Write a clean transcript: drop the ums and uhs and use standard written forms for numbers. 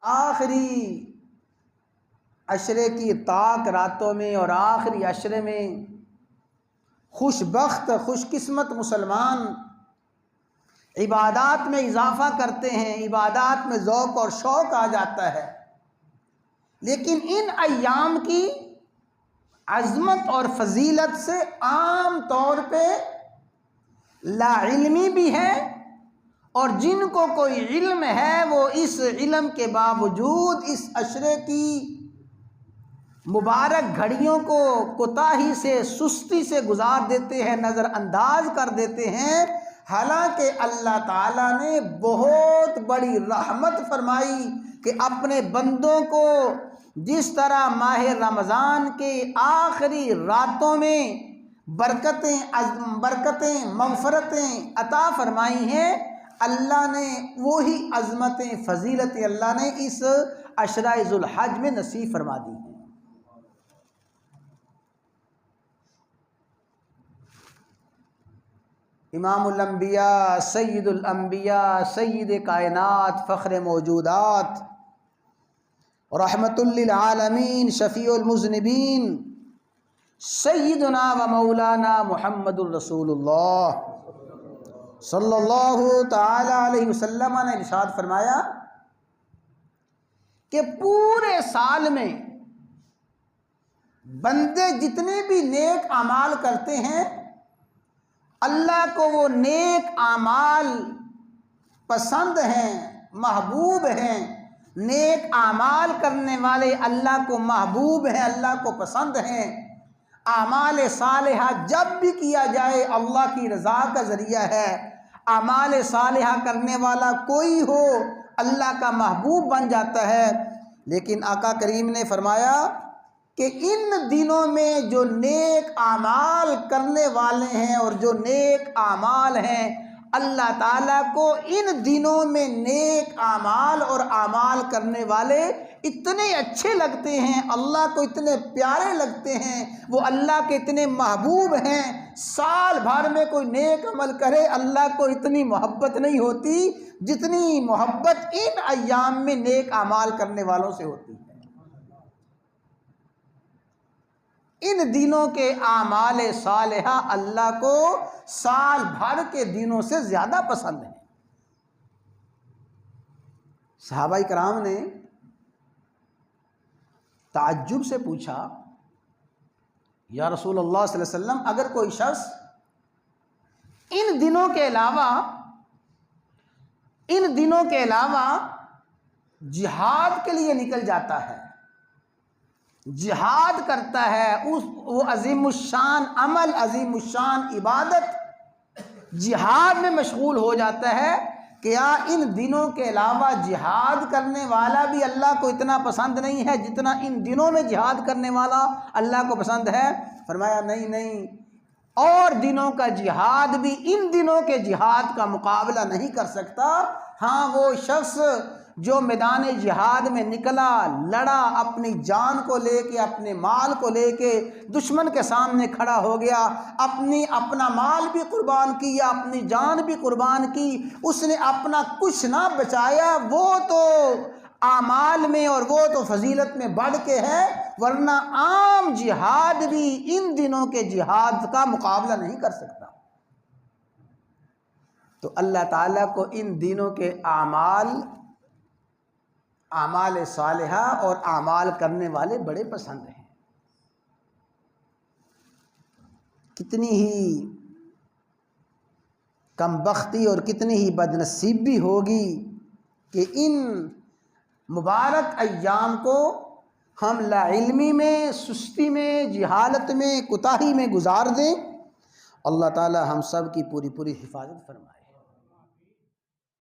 आखिरी अशरे की ताक रातों में और आखिरी अशरे में खुशबख्त खुशकिस्मत मुसलमान इबादात में इजाफ़ा करते हैं, इबादात में ज़ौक़ और शौक़ आ जाता है। लेकिन इन अय्याम की अज़मत और फजीलत से आम तौर पे लाइल्मी भी है, और जिनको कोई इल्म है वो इस इल्म के बावजूद इस अशरे की मुबारक घड़ियों को कोताही से, सुस्ती से गुजार देते हैं, नज़रअंदाज कर देते हैं। हालांकि अल्लाह ताला ने बहुत बड़ी रहमत फरमाई कि अपने बंदों को जिस तरह माह रमज़ान के आखिरी रातों में बरकतें मग़फ़रतें अता फरमाई हैं, अल्लाह ने वही अज़मतें फ़जीलतें अल्लाह ने इस अशरा ज़ुल हज में नसीब फरमा दी हैं। इमामुल अंबिया सय्यिदुल अंबिया सय्यिद कायनात फ़ख्र मौजूदात रहमतुल लिल आलमीन शफ़ीउल मुज़निबीन सय्यिदुना व मौलाना मुहम्मदुर रसूलुल्लाह सल्लल्लाहु ताला अलैहि वसल्लम ने इरशाद फरमाया कि पूरे साल में बंदे जितने भी नेक अमाल करते हैं, अल्लाह को वो नेक आमाल पसंद हैं, महबूब हैं। नेक आमाल करने वाले अल्लाह को महबूब हैं, अल्लाह को पसंद हैं। आमाल सालिहा जब भी किया जाए अल्लाह की रज़ा का ज़रिया है। आमाल सालिहा करने वाला कोई हो अल्लाह का महबूब बन जाता है। लेकिन आका करीम ने फरमाया कि इन दिनों में जो नेक आमाल करने वाले हैं और जो नेक आमाल हैं, अल्लाह ताला को इन दिनों में नेक आमाल और आमाल करने वाले इतने अच्छे लगते हैं, अल्लाह को इतने प्यारे लगते हैं, वो अल्लाह के इतने महबूब हैं। साल भर में कोई नेक अमल करे अल्लाह को इतनी मोहब्बत नहीं होती जितनी मोहब्बत इन अय्याम में नेक आमाल करने वालों से होती है। इन दिनों के आमाल सालिहा अल्लाह को साल भर के दिनों से ज़्यादा पसंद है। सहाबाई कराम ने ताज्जुब से पूछा, या रसूलुल्लाह सल्लल्लाहु अलैहि वसल्लम, अगर कोई शख्स इन दिनों के अलावा जिहाद के लिए निकल जाता है, जिहाद करता है, वो अज़ीमुश्शान अमल, अज़ीमुश्शान इबादत जिहाद में मशगूल हो जाता है, क्या इन दिनों के अलावा जिहाद करने वाला भी अल्लाह को इतना पसंद नहीं है जितना इन दिनों में जिहाद करने वाला अल्लाह को पसंद है? फरमाया नहीं, और दिनों का जिहाद भी इन दिनों के जिहाद का मुकाबला नहीं कर सकता। हाँ, वो शख्स जो मैदान जिहाद में निकला, लड़ा, अपनी जान को लेके, अपने माल को लेके दुश्मन के सामने खड़ा हो गया, अपना माल भी कुर्बान किया, अपनी जान भी कुर्बान की, उसने अपना कुछ ना बचाया, वो तो आमाल में और वो तो फजीलत में बढ़ के है, वरना आम जिहाद भी इन दिनों के जिहाद का मुकाबला नहीं कर सकता। तो अल्लाह ताला को इन दिनों के आमाल सालिहा और आमाल करने वाले बड़े पसंद हैं। कितनी ही कमबख्ती और कितनी ही बदनसीबी होगी कि इन मुबारक अय्याम को हम लाइल्मी में, सुस्ती में, जिहालत में, कुताही में गुजार दें। अल्लाह ताला हम सब की पूरी पूरी हिफाजत फरमाए।